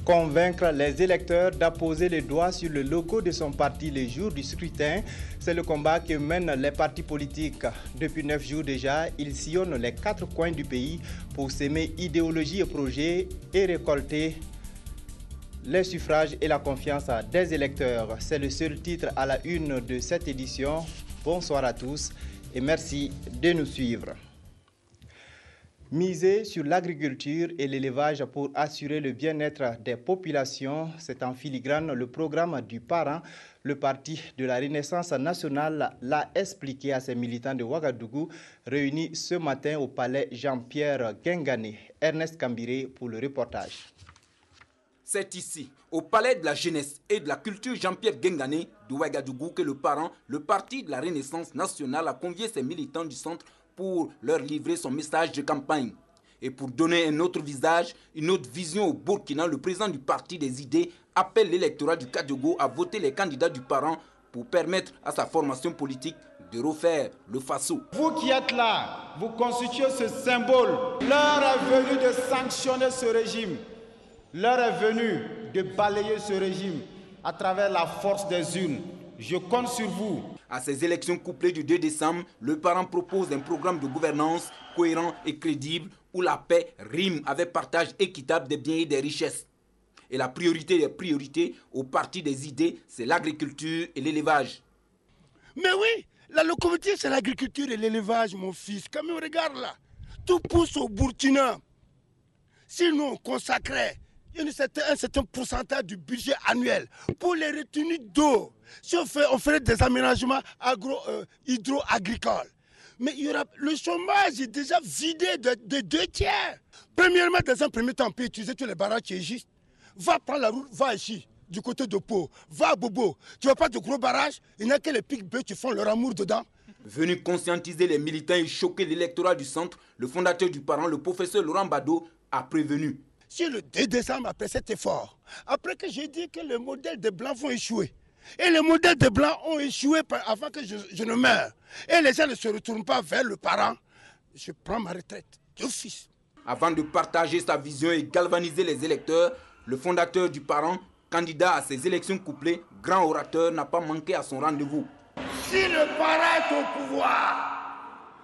Convaincre les électeurs d'apposer les doigts sur le logo de son parti le jour du scrutin, c'est le combat que mènent les partis politiques. Depuis 9 jours déjà, ils sillonnent les 4 coins du pays pour s'aimer idéologie et projets et récolter les suffrages et la confiance des électeurs. C'est le seul titre à la une de cette édition. Bonsoir à tous et merci de nous suivre. Miser sur l'agriculture et l'élevage pour assurer le bien-être des populations, c'est en filigrane le programme du parent. Le parti de la Renaissance nationale l'a expliqué à ses militants de Ouagadougou, réunis ce matin au palais Jean-Pierre Guingané. Ernest Kambiré pour le reportage. C'est ici, au palais de la jeunesse et de la culture Jean-Pierre Guingané de Ouagadougou que le parent, le parti de la Renaissance nationale, a convié ses militants du centre pour leur livrer son message de campagne. Et pour donner un autre visage, une autre vision au Burkina, le président du parti des idées appelle l'électorat du Kadogo à voter les candidats du parent pour permettre à sa formation politique de refaire le Faso. Vous qui êtes là, vous constituez ce symbole. L'heure est venue de sanctionner ce régime. L'heure est venue de balayer ce régime à travers la force des urnes. Je compte sur vous. À ces élections couplées du 2 décembre, le parent propose un programme de gouvernance cohérent et crédible où la paix rime avec partage équitable des biens et des richesses. Et la priorité des priorités au parti des idées, c'est l'agriculture et l'élevage. Mais oui, la locomotive, c'est l'agriculture et l'élevage, mon fils. Comme on regarde là, tout pousse au Burkina. Si nous on consacrait un certain pourcentage du budget annuel pour les retenues d'eau, si on ferait des aménagements hydro-agricoles, mais le chômage est déjà vidé de 2 tiers. Premièrement, dans un premier temps, on peut utiliser tous les barrages qui existent. Va prendre la route, va ici, du côté de Pau, va à Bobo. Tu ne vois pas de gros barrages, il n'y a que les pics-bœufs qui font leur amour dedans. Venu conscientiser les militants et choquer l'électorat du centre, le fondateur du parent, le professeur Laurent Bado, a prévenu. Si le 2 décembre, après cet effort, après que j'ai dit que les modèles des Blancs vont échouer, et les modèles des Blancs ont échoué avant que je ne meure, et les gens ne se retournent pas vers le parent, je prends ma retraite d'office. Avant de partager sa vision et galvaniser les électeurs, le fondateur du parent, candidat à ces élections couplées, grand orateur, n'a pas manqué à son rendez-vous. Si le parent est au pouvoir,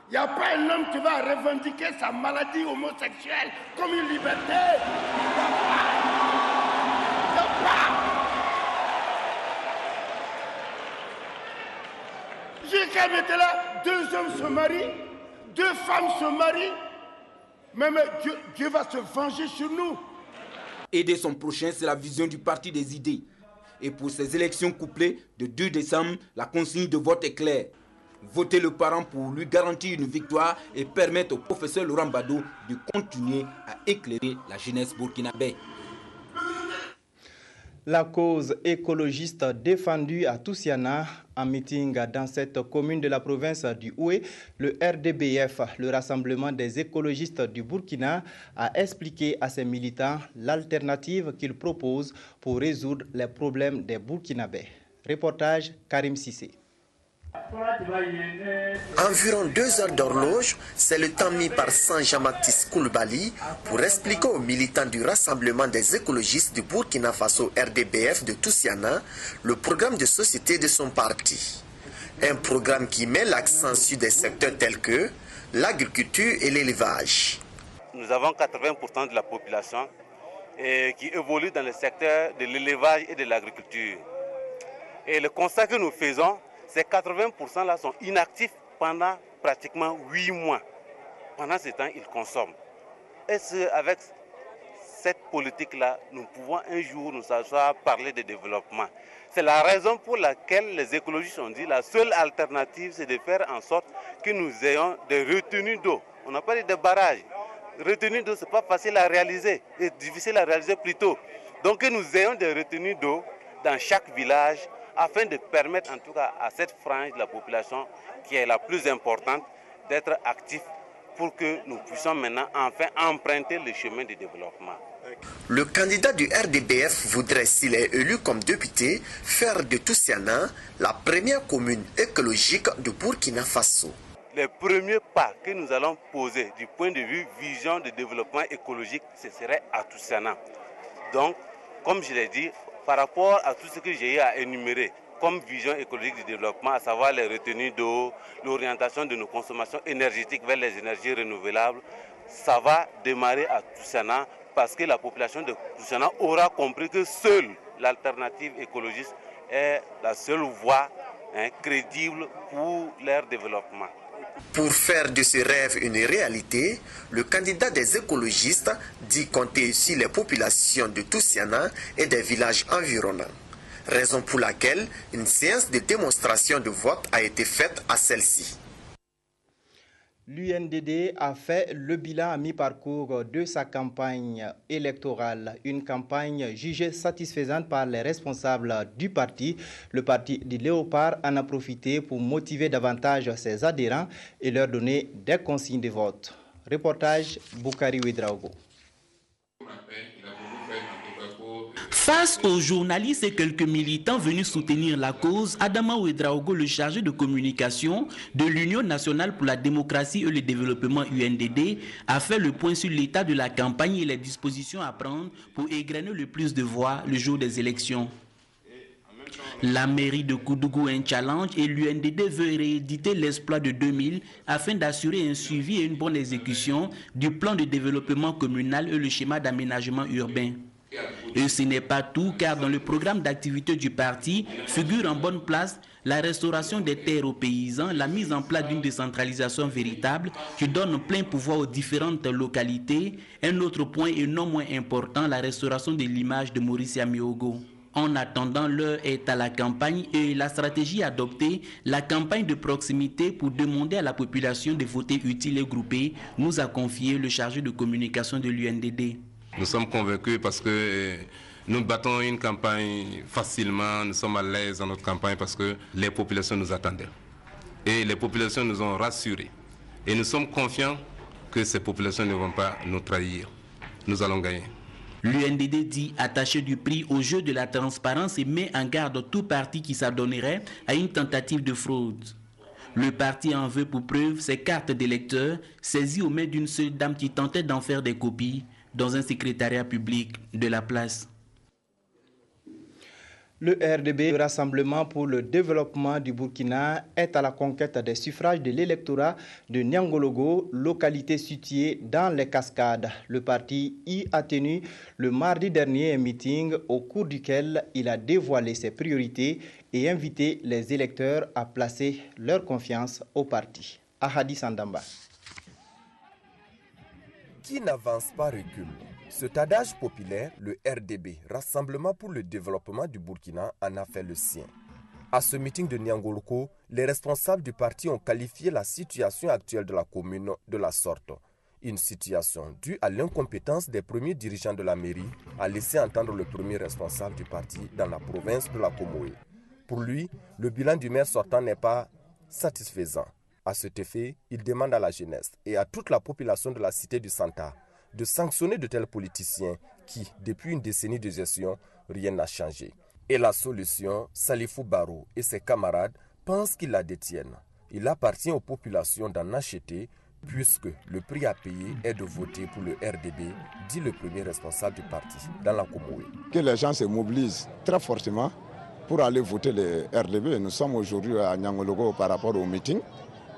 il n'y a pas un homme qui va revendiquer sa maladie homosexuelle comme une liberté. Il n'y a pas. Jusqu'à maintenant, 2 hommes se marient, 2 femmes se marient. Même Dieu va se venger sur nous. Aider son prochain, c'est la vision du parti des idées. Et pour ces élections couplées de 2 décembre, la consigne de vote est claire. Voter le parent pour lui garantir une victoire et permettre au professeur Laurent Bado de continuer à éclairer la jeunesse burkinabé. La cause écologiste défendue à Toussiana en meeting dans cette commune de la province du Houé, le RDBF, le Rassemblement des écologistes du Burkina, a expliqué à ses militants l'alternative qu'il propose pour résoudre les problèmes des Burkinabés. Reportage Karim Sissé. Environ 2 heures d'horloge, c'est le temps mis par Saint Jean-Baptiste Koulibaly pour expliquer aux militants du Rassemblement des écologistes du Burkina Faso RDBF de Toussiana le programme de société de son parti. Un programme qui met l'accent sur des secteurs tels que l'agriculture et l'élevage. Nous avons 80% de la population qui évolue dans le secteur de l'élevage et de l'agriculture. Et le constat que nous faisons, ces 80% là sont inactifs pendant pratiquement 8 mois. Pendant ce temps, ils consomment. Et avec cette politique-là, nous pouvons un jour nous asseoir parler de développement. C'est la raison pour laquelle les écologistes ont dit que la seule alternative, c'est de faire en sorte que nous ayons des retenues d'eau. On n'a pas dit de barrages. Retenues d'eau, ce n'est pas facile à réaliser, c'est difficile à réaliser plutôt. Donc que nous ayons des retenues d'eau dans chaque village, afin de permettre en tout cas à cette frange de la population qui est la plus importante d'être active pour que nous puissions maintenant enfin emprunter le chemin du développement. Le candidat du RDBF voudrait, s'il est élu comme député, faire de Toussiana la première commune écologique de Burkina Faso. Les premiers pas que nous allons poser du point de vue vision de développement écologique, ce serait à Toussiana. Donc, comme je l'ai dit, par rapport à tout ce que j'ai eu à énumérer comme vision écologique du développement, à savoir les retenues d'eau, l'orientation de nos consommations énergétiques vers les énergies renouvelables, ça va démarrer à Toussiana parce que la population de Toussiana aura compris que seule l'alternative écologiste est la seule voie crédible pour leur développement. Pour faire de ce rêve une réalité, le candidat des écologistes dit compter sur les populations de Toussiana et des villages environnants. Raison pour laquelle une séance de démonstration de vote a été faite à celle-ci. L'UNDD a fait le bilan à mi-parcours de sa campagne électorale, une campagne jugée satisfaisante par les responsables du parti. Le parti du Léopard en a profité pour motiver davantage ses adhérents et leur donner des consignes de vote. Reportage Boukari Ouedraogo. Face aux journalistes et quelques militants venus soutenir la cause, Adama Ouedraogo, le chargé de communication de l'Union nationale pour la démocratie et le développement UNDD, a fait le point sur l'état de la campagne et les dispositions à prendre pour égrener le plus de voix le jour des élections. La mairie de Koudougou a un challenge et l'UNDD veut rééditer l'exploit de 2000 afin d'assurer un suivi et une bonne exécution du plan de développement communal et le schéma d'aménagement urbain. Et ce n'est pas tout, car dans le programme d'activité du parti figure en bonne place la restauration des terres aux paysans, la mise en place d'une décentralisation véritable qui donne plein pouvoir aux différentes localités. Un autre point et non moins important, la restauration de l'image de Maurice Amiogo. En attendant, l'heure est à la campagne et la stratégie adoptée, la campagne de proximité pour demander à la population de voter utile et groupé, nous a confié le chargé de communication de l'UNDD. Nous sommes convaincus parce que nous battons une campagne facilement, nous sommes à l'aise dans notre campagne parce que les populations nous attendaient. Et les populations nous ont rassurés. Et nous sommes confiants que ces populations ne vont pas nous trahir. Nous allons gagner. L'UNDD dit attaché du prix au jeu de la transparence et met en garde tout parti qui s'adonnerait à une tentative de fraude. Le parti en veut pour preuve ses cartes d'électeurs saisies aux mains d'une seule dame qui tentait d'en faire des copies dans un secrétariat public de la place. Le RDB, le Rassemblement pour le développement du Burkina, est à la conquête des suffrages de l'électorat de Niangologo, localité située dans les Cascades. Le parti y a tenu le mardi dernier un meeting au cours duquel il a dévoilé ses priorités et invité les électeurs à placer leur confiance au parti. Ahadi Sandamba. Qui n'avance pas recule. Cet adage populaire, le RDB, Rassemblement pour le développement du Burkina, en a fait le sien. À ce meeting de Niangoloko, les responsables du parti ont qualifié la situation actuelle de la commune de la sorte. Une situation due à l'incompétence des premiers dirigeants de la mairie à laisser entendre le premier responsable du parti dans la province de la Comoé. Pour lui, le bilan du maire sortant n'est pas satisfaisant. À cet effet, il demande à la jeunesse et à toute la population de la cité du Santa de sanctionner de tels politiciens qui, depuis une décennie de gestion, rien n'a changé. Et la solution, Salifou Barou et ses camarades pensent qu'ils la détiennent. Il appartient aux populations d'en acheter puisque le prix à payer est de voter pour le RDB, dit le premier responsable du parti dans la Comoé. Que les gens se mobilisent très fortement pour aller voter le RDB. Nous sommes aujourd'hui à Niangologo par rapport au meeting.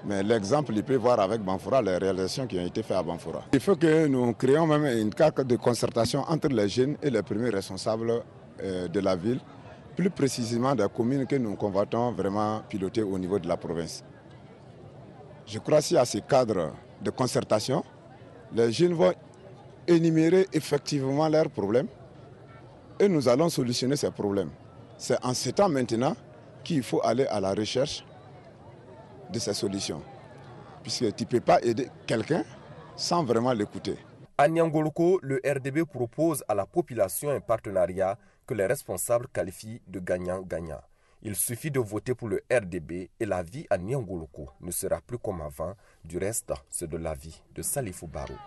Mais l'exemple, il peut voir avec Banfoura les réalisations qui ont été faites à Banfoura. Il faut que nous créions même une carte de concertation entre les jeunes et les premiers responsables de la ville, plus précisément des communes que nous convoitons vraiment piloter au niveau de la province. Je crois que à ce cadre de concertation, les jeunes vont énumérer effectivement leurs problèmes et nous allons solutionner ces problèmes. C'est en ce temps maintenant qu'il faut aller à la recherche de ces solutions. Puisque tu ne peux pas aider quelqu'un sans vraiment l'écouter. À Niangoloko, le RDB propose à la population un partenariat que les responsables qualifient de gagnant-gagnant. Il suffit de voter pour le RDB et la vie à Niangoloko ne sera plus comme avant. Du reste, c'est de la vie de Salifou Barou.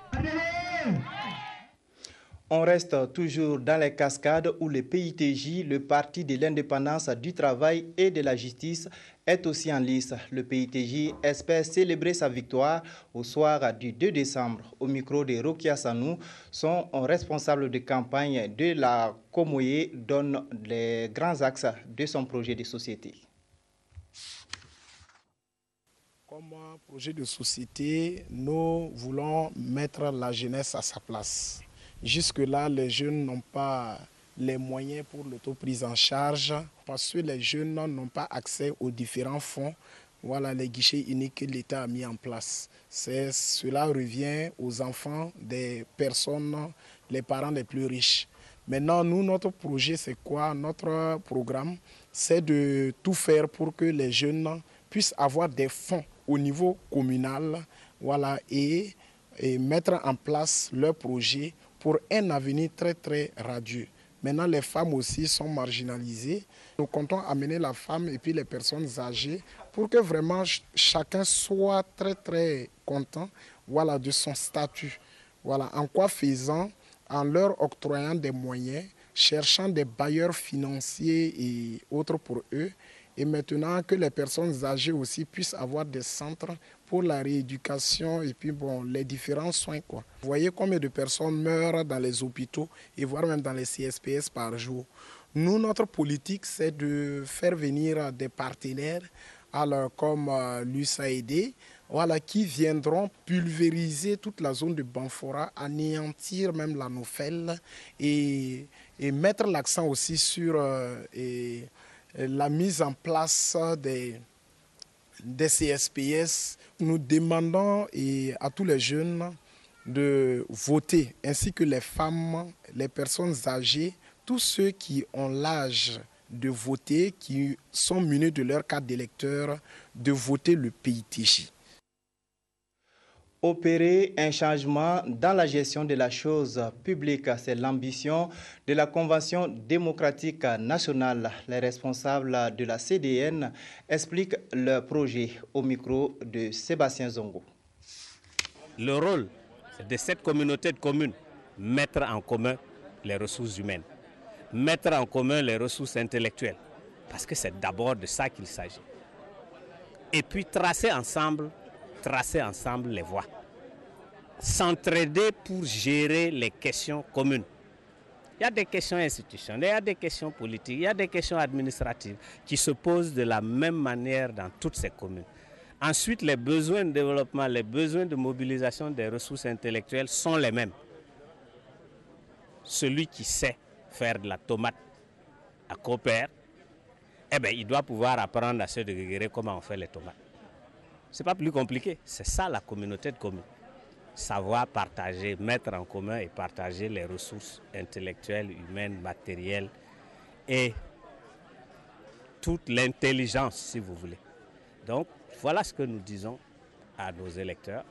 On reste toujours dans les cascades où le PITJ, le Parti de l'indépendance du travail et de la justice, est aussi en lice. Le PITJ espère célébrer sa victoire au soir du 2 décembre. Au micro de Rokia Sanou, son responsable de campagne de la Komoye donne les grands axes de son projet de société. Comme projet de société, nous voulons mettre la jeunesse à sa place. Jusque-là, les jeunes n'ont pas les moyens pour l'autoprise en charge parce que les jeunes n'ont pas accès aux différents fonds. Voilà les guichets uniques que l'État a mis en place. Cela revient aux enfants des personnes, les parents les plus riches. Maintenant, nous, notre projet, c'est quoi? Notre programme, c'est de tout faire pour que les jeunes puissent avoir des fonds au niveau communal, voilà, et mettre en place leur projet pour un avenir très très radieux. Maintenant, les femmes aussi sont marginalisées. Nous comptons amener la femme et puis les personnes âgées pour que vraiment chacun soit très très content, voilà, de son statut. Voilà, en quoi faisant? En leur octroyant des moyens, cherchant des bailleurs financiers et autres pour eux. Et maintenant que les personnes âgées aussi puissent avoir des centres pour la rééducation et puis bon, les différents soins, quoi. Vous voyez combien de personnes meurent dans les hôpitaux et voire même dans les CSPS par jour. Nous, notre politique, c'est de faire venir des partenaires alors, comme l'USAID, voilà, qui viendront pulvériser toute la zone de Banfora, anéantir même la Nofel et mettre l'accent aussi sur la mise en place des CSPS. Nous demandons à tous les jeunes de voter, ainsi que les femmes, les personnes âgées, tous ceux qui ont l'âge de voter, qui sont munis de leur carte d'électeur, de voter le PITJ. Opérer un changement dans la gestion de la chose publique, c'est l'ambition de la Convention démocratique nationale. Les responsables de la CDN expliquent leur projet au micro de Sébastien Zongo. Le rôle de cette communauté de communes, mettre en commun les ressources humaines, mettre en commun les ressources intellectuelles, parce que c'est d'abord de ça qu'il s'agit. Et puis tracer ensemble les voies. S'entraider pour gérer les questions communes. Il y a des questions institutionnelles, il y a des questions politiques, il y a des questions administratives qui se posent de la même manière dans toutes ces communes. Ensuite, les besoins de développement, les besoins de mobilisation des ressources intellectuelles sont les mêmes. Celui qui sait faire de la tomate à Copper, il doit pouvoir apprendre à se déguerrer comment on fait les tomates. Ce n'est pas plus compliqué, c'est ça la communauté de communes. Savoir partager, mettre en commun et partager les ressources intellectuelles, humaines, matérielles et toute l'intelligence, si vous voulez. Donc, voilà ce que nous disons à nos électeurs.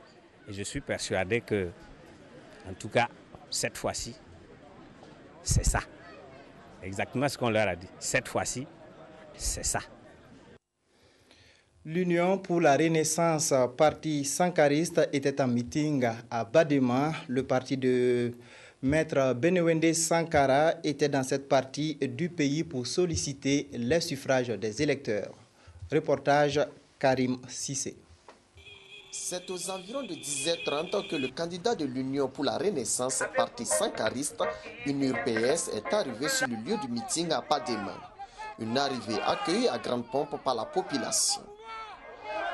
Et je suis persuadé que, en tout cas, cette fois-ci, c'est ça. Exactement ce qu'on leur a dit. Cette fois-ci, c'est ça. L'Union pour la Renaissance, parti sankariste, était en meeting à Badema. Le parti de Maître Benewende Sankara était dans cette partie du pays pour solliciter les suffrages des électeurs. Reportage Karim Sissé. C'est aux environs de 10h30 que le candidat de l'Union pour la Renaissance, parti sankariste, UNUR-PS, est arrivé sur le lieu du meeting à Badema. Une arrivée accueillie à grande pompe par la population.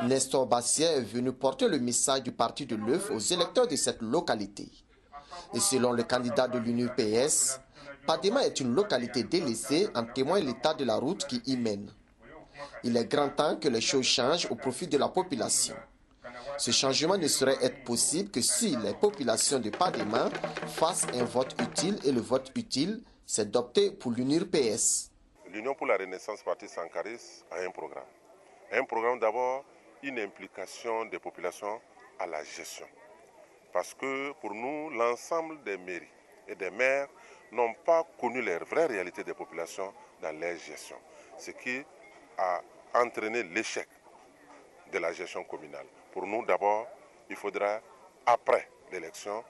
Nestor Bassier est venu porter le message du parti de l'œuf aux électeurs de cette localité. Et selon le candidat de l'UNUR-PS, Badema est une localité délaissée, en témoigne l'état de la route qui y mène. Il est grand temps que les choses changent au profit de la population. Ce changement ne saurait être possible que si les populations de Badema fassent un vote utile, et le vote utile, c'est d'opter pour l'UNUR-PS. L'Union pour la Renaissance parti sankariste a un programme. Un programme d'abord, une implication des populations à la gestion. Parce que pour nous, l'ensemble des mairies et des maires n'ont pas connu les vraies réalités des populations dans leur gestion. Ce qui a entraîné l'échec de la gestion communale. Pour nous, d'abord, il faudra, après l'élection,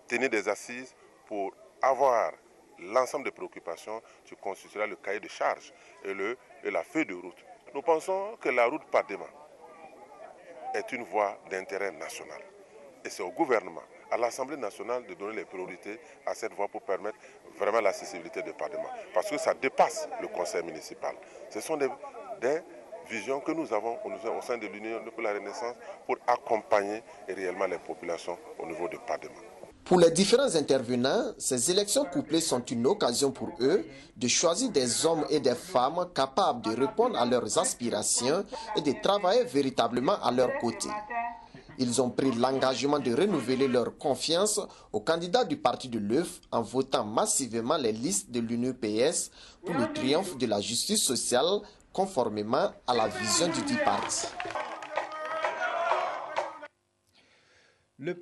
tenir des assises pour avoir l'ensemble des préoccupations, tu constitueras le cahier de charge et la feuille de route. Nous pensons que la route Padema est une voie d'intérêt national. Et c'est au gouvernement, à l'Assemblée nationale, de donner les priorités à cette voie pour permettre vraiment l'accessibilité de Padema. Parce que ça dépasse le conseil municipal. Ce sont des visions que nous avons au sein de l'Union pour la Renaissance pour accompagner réellement les populations au niveau de Padema. Pour les différents intervenants, ces élections couplées sont une occasion pour eux de choisir des hommes et des femmes capables de répondre à leurs aspirations et de travailler véritablement à leur côté. Ils ont pris l'engagement de renouveler leur confiance aux candidats du parti de l'œuf en votant massivement les listes de l'UNPS pour le triomphe de la justice sociale conformément à la vision du dit parti. Le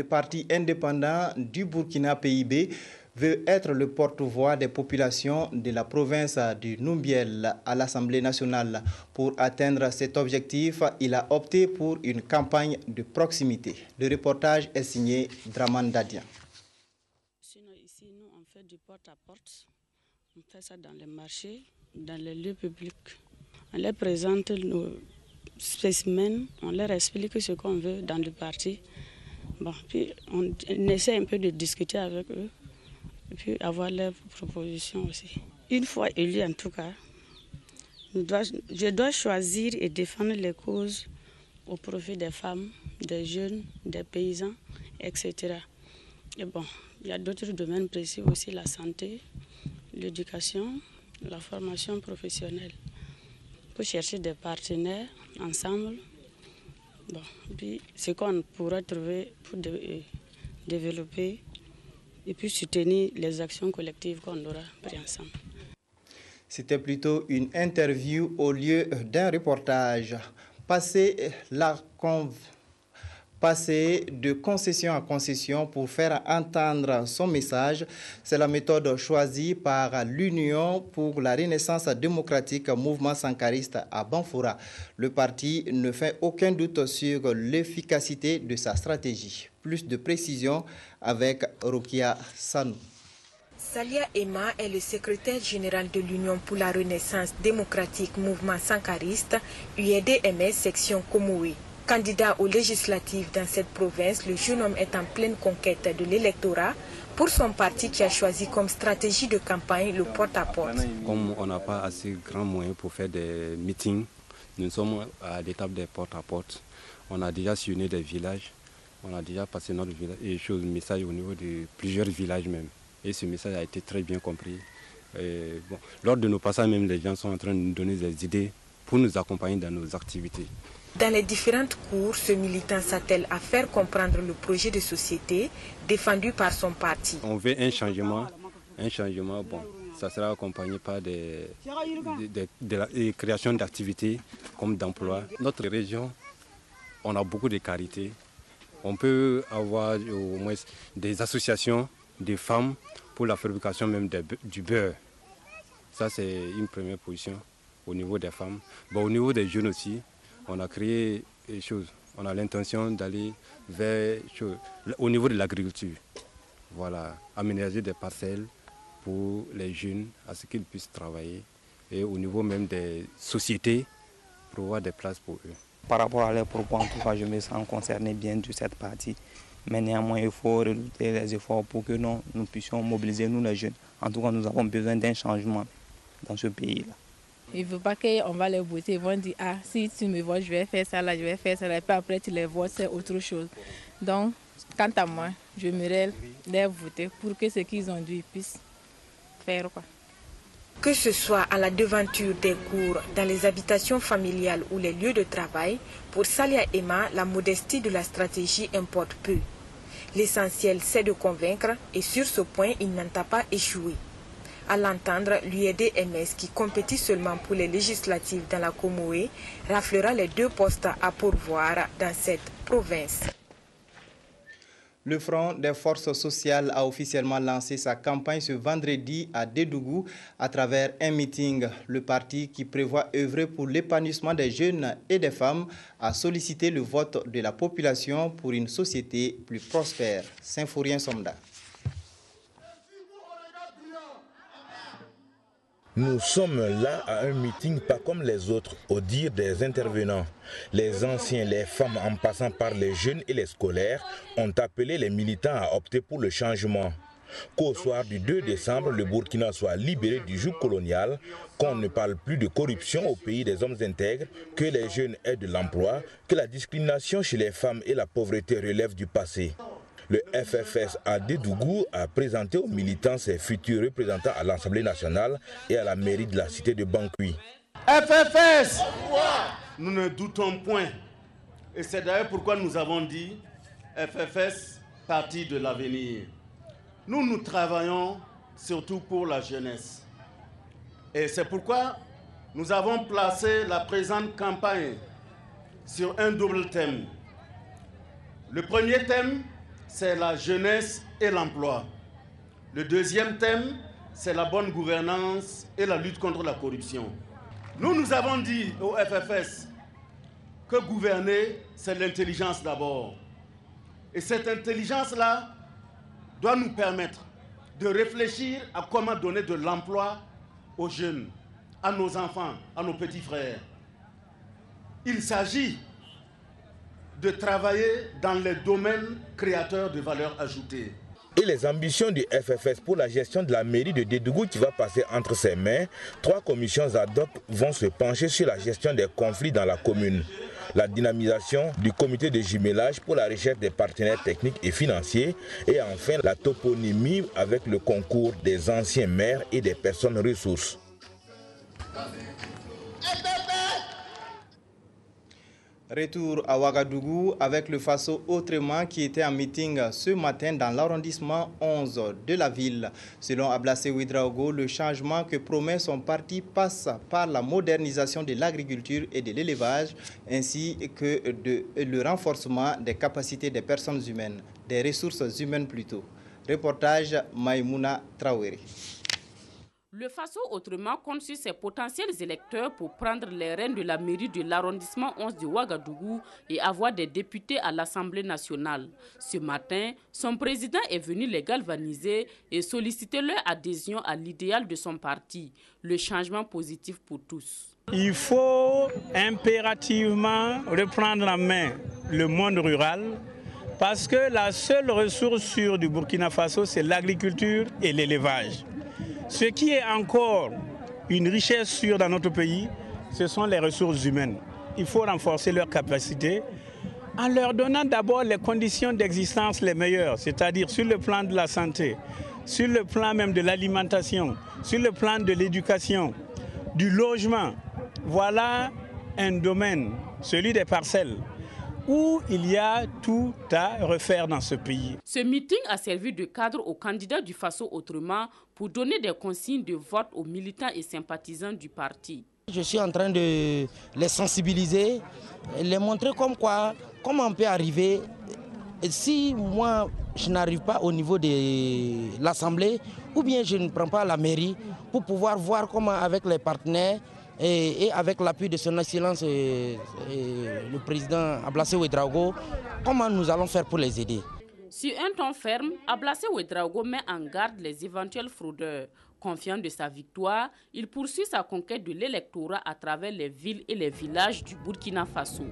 parti indépendant du Burkina PIB veut être le porte-voix des populations de la province du Numbiel à l'Assemblée nationale. Pour atteindre cet objectif, il a opté pour une campagne de proximité. Le reportage est signé Draman Dadian. Sinon, ici, nous, on fait du porte-à-porte. On fait ça dans les marchés, dans les lieux publics. On les présente nos spécimens, on leur explique ce qu'on veut dans le parti. Bon, puis on essaie un peu de discuter avec eux et puis avoir leurs propositions aussi. Une fois élu, en tout cas, je dois choisir et défendre les causes au profit des femmes, des jeunes, des paysans, etc. Et bon, il y a d'autres domaines précis aussi, la santé, l'éducation, la formation professionnelle. Pour chercher des partenaires ensemble, bon, puis ce qu'on pourra trouver pour développer et puis soutenir les actions collectives qu'on aura prises ensemble. C'était plutôt une interview au lieu d'un reportage. Passer de concession à concession pour faire entendre son message, c'est la méthode choisie par l'Union pour la Renaissance démocratique, mouvement sankariste à Banfoura. Le parti ne fait aucun doute sur l'efficacité de sa stratégie. Plus de précisions avec Rokia Sanou. Salia Emma est le secrétaire général de l'Union pour la Renaissance démocratique, mouvement sankariste, UEDMS section Komoué. Candidat aux législatives dans cette province, le jeune homme est en pleine conquête de l'électorat pour son parti qui a choisi comme stratégie de campagne le porte-à-porte. Comme on n'a pas assez grand moyen pour faire des meetings, nous sommes à l'étape des porte-à-porte. On a déjà sillonné des villages, on a déjà passé notre message au niveau de plusieurs villages même. Et ce message a été très bien compris. Lors de nos passages même, les gens sont en train de nous donner des idées pour nous accompagner dans nos activités. Dans les différentes cours, ce militant s'attelle à faire comprendre le projet de société défendu par son parti. On veut un changement, bon, ça sera accompagné par de la création d'activités comme d'emplois. Notre région, on a beaucoup de qualités. On peut avoir au moins des associations de femmes pour la fabrication même du beurre. Ça, c'est une première position au niveau des femmes. Bon, au niveau des jeunes aussi, on a créé des choses. On a l'intention d'aller vers au niveau de l'agriculture. Voilà, aménager des parcelles pour les jeunes à ce qu'ils puissent travailler. Et au niveau même des sociétés, pour avoir des places pour eux. Par rapport à leurs propos, en tout cas, je me sens concerné bien de cette partie. Mais néanmoins, il faut redouter les efforts pour que nous puissions mobiliser, nous les jeunes. En tout cas, nous avons besoin d'un changement dans ce pays-là. Il ne faut pas qu'on va les voter, ils vont dire « Ah, si tu me vois, je vais faire ça là, je vais faire ça là. » Et puis après, tu les votes, c'est autre chose. Donc, quant à moi, j'aimerais les voter pour que ce qu'ils ont dit, ils puissent faire quoi. Que ce soit à la devanture des cours, dans les habitations familiales ou les lieux de travail, pour Salia Emma, la modestie de la stratégie importe peu. L'essentiel, c'est de convaincre et sur ce point, il n'entend pas échouer. À l'entendre, l'UEDMS, qui compétit seulement pour les législatives dans la Komoué, raflera les 2 postes à pourvoir dans cette province. Le Front des forces sociales a officiellement lancé sa campagne ce vendredi à Dédougou à travers un meeting. Le parti, qui prévoit œuvrer pour l'épanouissement des jeunes et des femmes, a sollicité le vote de la population pour une société plus prospère. Symphorien Somda. Nous sommes là à un meeting pas comme les autres, au dire des intervenants. Les anciens, les femmes en passant par les jeunes et les scolaires ont appelé les militants à opter pour le changement. Qu'au soir du 2 décembre, le Burkina soit libéré du joug colonial, qu'on ne parle plus de corruption au pays des hommes intègres, que les jeunes aient de l'emploi, que la discrimination chez les femmes et la pauvreté relèvent du passé. Le FFS à Dédougou a présenté aux militants ses futurs représentants à l'Assemblée nationale et à la mairie de la cité de Bangui. FFS, nous ne doutons point. Et c'est d'ailleurs pourquoi nous avons dit FFS, parti de l'avenir. Nous travaillons surtout pour la jeunesse. Et c'est pourquoi nous avons placé la présente campagne sur un double thème. Le premier thème, c'est la jeunesse et l'emploi. Le deuxième thème, c'est la bonne gouvernance et la lutte contre la corruption. Nous avons dit au FFS que gouverner, c'est l'intelligence d'abord. Et cette intelligence-là doit nous permettre de réfléchir à comment donner de l'emploi aux jeunes, à nos enfants, à nos petits frères. Il s'agit de travailler dans les domaines créateurs de valeur ajoutée. Et les ambitions du FFS pour la gestion de la mairie de Dédougou qui va passer entre ses mains, 3 commissions ad hoc vont se pencher sur la gestion des conflits dans la commune. La dynamisation du comité de jumelage pour la recherche des partenaires techniques et financiers et enfin la toponymie avec le concours des anciens maires et des personnes ressources. Retour à Ouagadougou avec le Faso Autrement qui était en meeting ce matin dans l'arrondissement 11 de la ville. Selon Ablassé Ouedraogo, le changement que promet son parti passe par la modernisation de l'agriculture et de l'élevage ainsi que le renforcement des capacités des personnes humaines, des ressources humaines plutôt. Reportage Maïmouna Traoré. Le Faso Autrement compte sur ses potentiels électeurs pour prendre les rênes de la mairie de l'arrondissement 11 de Ouagadougou et avoir des députés à l'Assemblée nationale. Ce matin, son président est venu les galvaniser et solliciter leur adhésion à l'idéal de son parti, le changement positif pour tous. Il faut impérativement reprendre en main le monde rural parce que la seule ressource sûre du Burkina Faso, c'est l'agriculture et l'élevage. Ce qui est encore une richesse sûre dans notre pays, ce sont les ressources humaines. Il faut renforcer leurs capacités en leur donnant d'abord les conditions d'existence les meilleures, c'est-à-dire sur le plan de la santé, sur le plan même de l'alimentation, sur le plan de l'éducation, du logement. Voilà un domaine, celui des parcelles, où il y a tout à refaire dans ce pays. Ce meeting a servi de cadre aux candidats du Faso Autrement pour donner des consignes de vote aux militants et sympathisants du parti. Je suis en train de les sensibiliser, les montrer comment on peut arriver. Si moi, je n'arrive pas au niveau de l'Assemblée, ou bien je ne prends pas la mairie, pour pouvoir voir comment avec les partenaires, et avec l'appui de son excellence le président Ablassé Ouedraogo, comment nous allons faire pour les aider. Sur un ton ferme, Ablassé Ouedraogo met en garde les éventuels fraudeurs. Confiant de sa victoire, il poursuit sa conquête de l'électorat à travers les villes et les villages du Burkina Faso.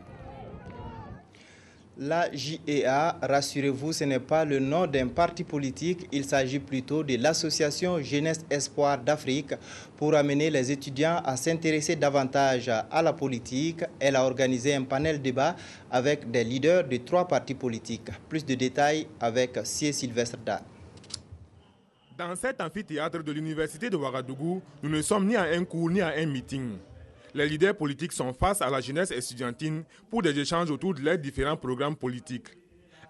La JEA, rassurez-vous, ce n'est pas le nom d'un parti politique, il s'agit plutôt de l'association Jeunesse Espoir d'Afrique pour amener les étudiants à s'intéresser davantage à la politique. Elle a organisé un panel débat avec des leaders de 3 partis politiques. Plus de détails avec Sie Sylvestre Da. Dans cet amphithéâtre de l'université de Ouagadougou, nous ne sommes ni à un cours ni à un meeting. Les leaders politiques sont face à la jeunesse estudiantine pour des échanges autour de leurs différents programmes politiques.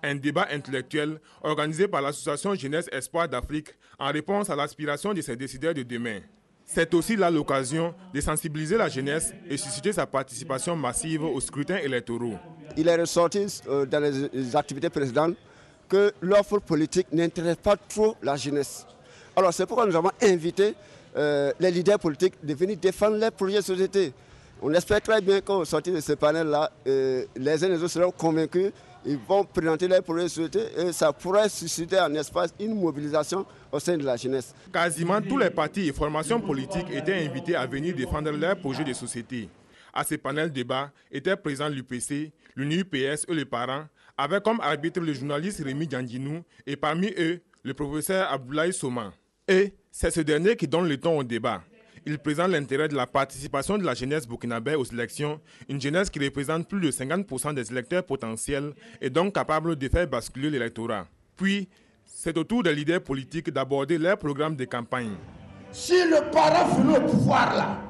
Un débat intellectuel organisé par l'association Jeunesse Espoir d'Afrique en réponse à l'aspiration de ses décideurs de demain. C'est aussi là l'occasion de sensibiliser la jeunesse et susciter sa participation massive aux scrutins électoraux. Il est ressorti dans les activités précédentes que l'offre politique n'intéresse pas trop la jeunesse. Alors c'est pourquoi nous avons invité les leaders politiques de venir défendre les projets de société. On espère très bien qu'au sortir de ce panel-là, les uns et les autres seront convaincus ils vont présenter leurs projets de société et ça pourrait susciter en espace une mobilisation au sein de la jeunesse. Quasiment tous les partis et formations politiques étaient invités à venir défendre leurs projets de société. À ces panels de débat étaient présents l'UPC, l'UNUPS et les parents, avec comme arbitre le journaliste Rémi Diandinou et parmi eux, le professeur Abdoulaye Soma. Et c'est ce dernier qui donne le ton au débat. Il présente l'intérêt de la participation de la jeunesse burkinabé aux élections, une jeunesse qui représente plus de 50% des électeurs potentiels et donc capable de faire basculer l'électorat. Puis, c'est au tour des leaders politiques d'aborder leur programme de campagne. Si le parent venait au pouvoir là,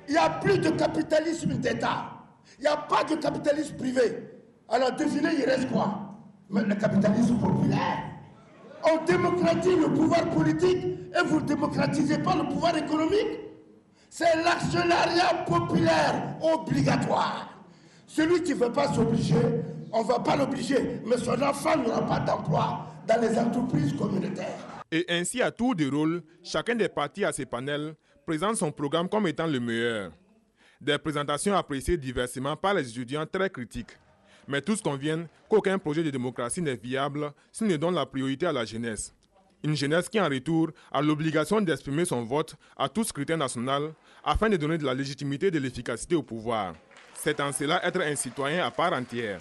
il n'y a plus de capitalisme d'État, il n'y a pas de capitalisme privé. Alors devinez, il reste quoi? Mais le capitalisme populaire. On démocratise le pouvoir politique et vous ne démocratisez pas le pouvoir économique. C'est l'actionnariat populaire obligatoire. Celui qui ne veut pas s'obliger, on ne va pas l'obliger, mais son enfant n'aura pas d'emploi dans les entreprises communautaires. Et ainsi, à tour de rôle, chacun des partis à ces panels présente son programme comme étant le meilleur. Des présentations appréciées diversement par les étudiants très critiques. Mais tous conviennent qu'aucun projet de démocratie n'est viable s'il ne donne la priorité à la jeunesse. Une jeunesse qui, en retour, a l'obligation d'exprimer son vote à tout scrutin national afin de donner de la légitimité et de l'efficacité au pouvoir. C'est en cela être un citoyen à part entière.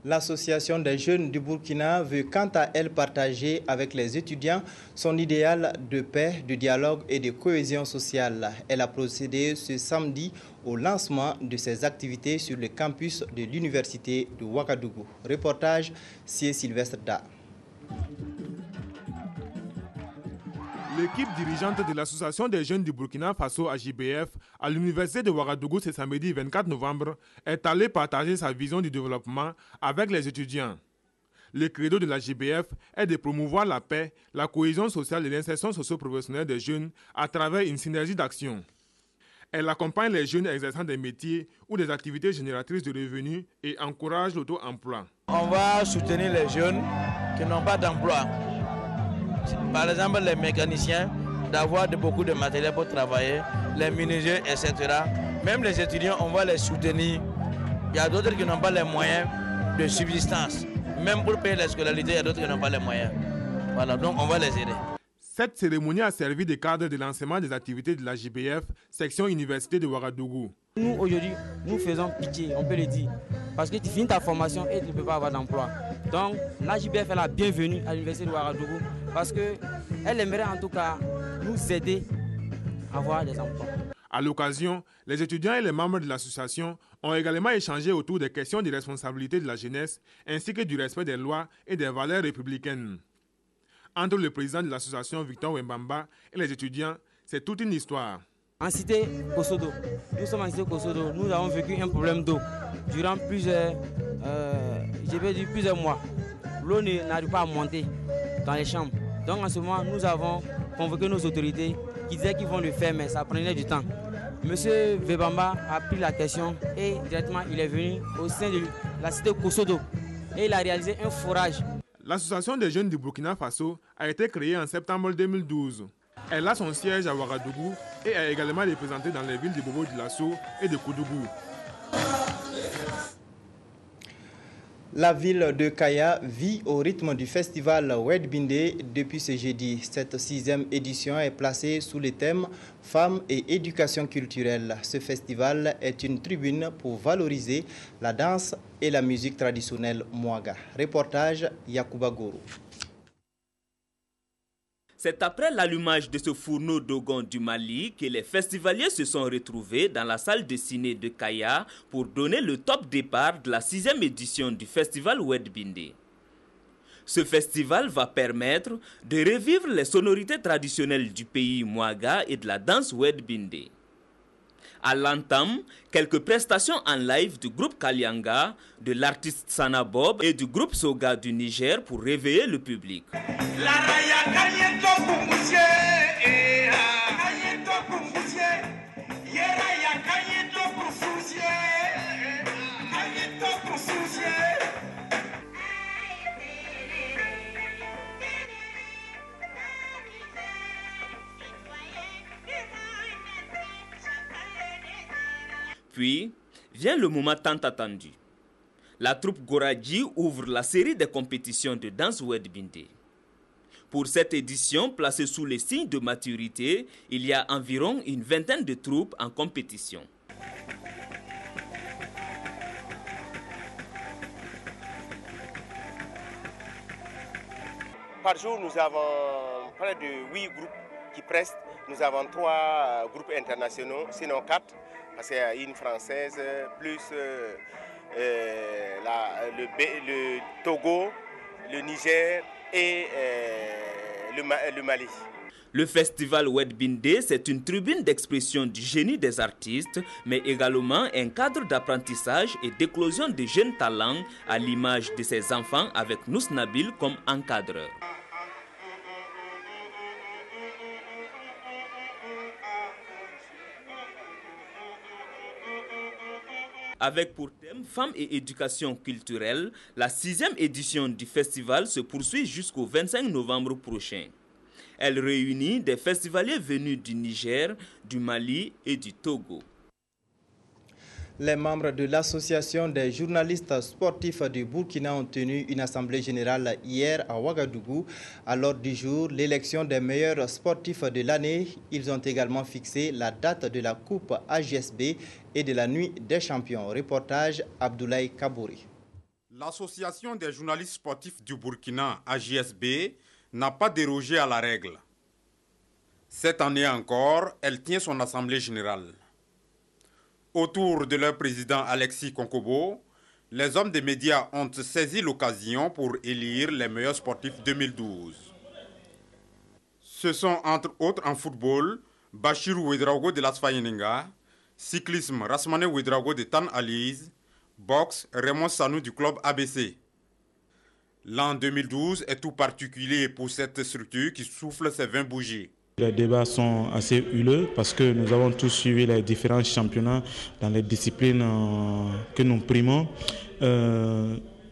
L'Association des jeunes du Burkina veut quant à elle partager avec les étudiants son idéal de paix, de dialogue et de cohésion sociale. Elle a procédé ce samedi au lancement de ses activités sur le campus de l'université de Ouagadougou. Reportage, c'est Sylvestre Da. L'équipe dirigeante de l'Association des jeunes du Burkina Faso AJBF à l'université de Ouagadougou ce samedi 24 novembre est allée partager sa vision du développement avec les étudiants. Le credo de l'AJBF est de promouvoir la paix, la cohésion sociale et l'insertion socio-professionnelle des jeunes à travers une synergie d'action. Elle accompagne les jeunes exerçant des métiers ou des activités génératrices de revenus et encourage l'auto-emploi. On va soutenir les jeunes qui n'ont pas d'emploi. Par exemple, les mécaniciens, d'avoir beaucoup de matériel pour travailler, les menuisiers, etc. Même les étudiants, on va les soutenir. Il y a d'autres qui n'ont pas les moyens de subsistance. Même pour payer la scolarité, il y a d'autres qui n'ont pas les moyens. Voilà, donc on va les aider. Cette cérémonie a servi de cadre de lancement des activités de la JBF, section Université de Ouagadougou. Nous, aujourd'hui, nous faisons pitié, on peut le dire. Parce que tu finis ta formation et tu ne peux pas avoir d'emploi. Donc, la JBF est la bienvenue à l'Université de Ouagadougou parce qu'elle aimerait en tout cas nous aider à avoir des emplois. À l'occasion, les étudiants et les membres de l'association ont également échangé autour des questions de responsabilité de la jeunesse ainsi que du respect des lois et des valeurs républicaines. Entre le président de l'association Victor Wembamba et les étudiants, c'est toute une histoire. En cité Kosodo, nous sommes en cité Kosodo, nous avons vécu un problème d'eau durant plusieurs mois. L'eau n'arrive pas à monter dans les chambres. Donc en ce moment, nous avons convoqué nos autorités qui disaient qu'ils vont le faire, mais ça prenait du temps. Monsieur Wembamba a pris la question et directement il est venu au sein de la cité Kosodo et il a réalisé un forage. L'Association des jeunes du Burkina Faso a été créée en septembre 2012. Elle a son siège à Ouagadougou et est également représentée dans les villes de Bobo-Dioulasso et de Koudougou. La ville de Kaya vit au rythme du festival Wedbindé depuis ce jeudi. Cette 6e édition est placée sous le thème Femmes et éducation culturelle. Ce festival est une tribune pour valoriser la danse et la musique traditionnelle Mouaga. Reportage Yacouba Goro. C'est après l'allumage de ce fourneau d'Ogon du Mali que les festivaliers se sont retrouvés dans la salle de ciné de Kaya pour donner le top départ de la 6e édition du festival Wedbindé. Ce festival va permettre de revivre les sonorités traditionnelles du pays Mouaga et de la danse Wedbindé. À l'entame, quelques prestations en live du groupe Kalianga, de l'artiste Sana Bob et du groupe Soga du Niger pour réveiller le public. Puis vient le moment tant attendu. La troupe Goradji ouvre la série des compétitions de danse Wedbinde. Pour cette édition, placée sous les signes de maturité, il y a environ une vingtaine de troupes en compétition. Par jour, nous avons près de 8 groupes qui prestent. Nous avons 3 groupes internationaux, sinon 4, parce qu'il y a une française, plus le Togo, le Niger et le Mali. Le festival Wedbinde, c'est une tribune d'expression du génie des artistes, mais également un cadre d'apprentissage et d'éclosion de jeunes talents, à l'image de ses enfants avec Nous Nabil comme encadreur. Avec pour thème Femmes et éducation culturelle, la 6e édition du festival se poursuit jusqu'au 25 novembre prochain. Elle réunit des festivaliers venus du Niger, du Mali et du Togo. Les membres de l'association des journalistes sportifs du Burkina ont tenu une assemblée générale hier à Ouagadougou. À l'ordre du jour, l'élection des meilleurs sportifs de l'année. Ils ont également fixé la date de la Coupe AJSB et de la Nuit des champions. Reportage Abdoulaye Kabouri. L'association des journalistes sportifs du Burkina, AJSB, n'a pas dérogé à la règle. Cette année encore, elle tient son assemblée générale. Autour de leur président Alexis Konkobo, les hommes des médias ont saisi l'occasion pour élire les meilleurs sportifs 2012. Ce sont entre autres en football, Bachirou Ouedraogo de l'Asfayeninga, cyclisme Rasmane Ouedraogo de Tan Alize, boxe Raymond Sanou du club ABC. L'an 2012 est tout particulier pour cette structure qui souffle ses 20 bougies. Les débats sont assez huileux parce que nous avons tous suivi les différents championnats dans les disciplines que nous primons.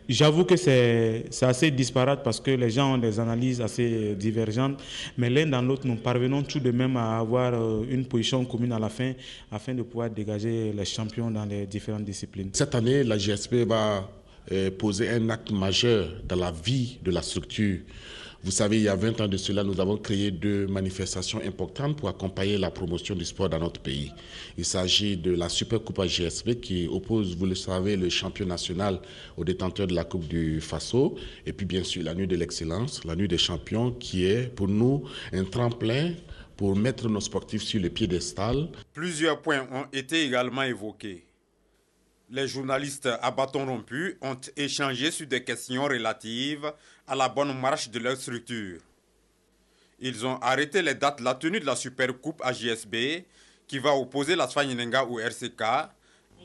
J'avoue que c'est assez disparate parce que les gens ont des analyses assez divergentes, mais l'un dans l'autre, nous parvenons tout de même à avoir une position commune à la fin afin de pouvoir dégager les champions dans les différentes disciplines. Cette année, la GSP va poser un acte majeur dans la vie de la structure. Vous savez, il y a 20 ans de cela, nous avons créé 2 manifestations importantes pour accompagner la promotion du sport dans notre pays. Il s'agit de la Super Coupe AJSB qui oppose, vous le savez, le champion national au détenteur de la Coupe du Faso. Et puis bien sûr, la Nuit de l'Excellence, la Nuit des champions qui est pour nous un tremplin pour mettre nos sportifs sur le piédestal. Plusieurs points ont été également évoqués. Les journalistes à bâton rompu ont échangé sur des questions relatives à la bonne marche de leur structure. Ils ont arrêté les dates de la tenue de la Super Coupe AJSB qui va opposer la Sfayenenga au RCK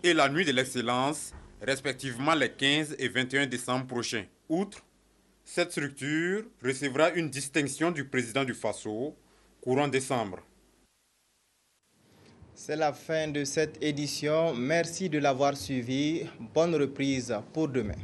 et la Nuit de l'Excellence, respectivement les 15 et 21 décembre prochains. Outre, cette structure recevra une distinction du président du Faso courant décembre. C'est la fin de cette édition. Merci de l'avoir suivi. Bonne reprise pour demain.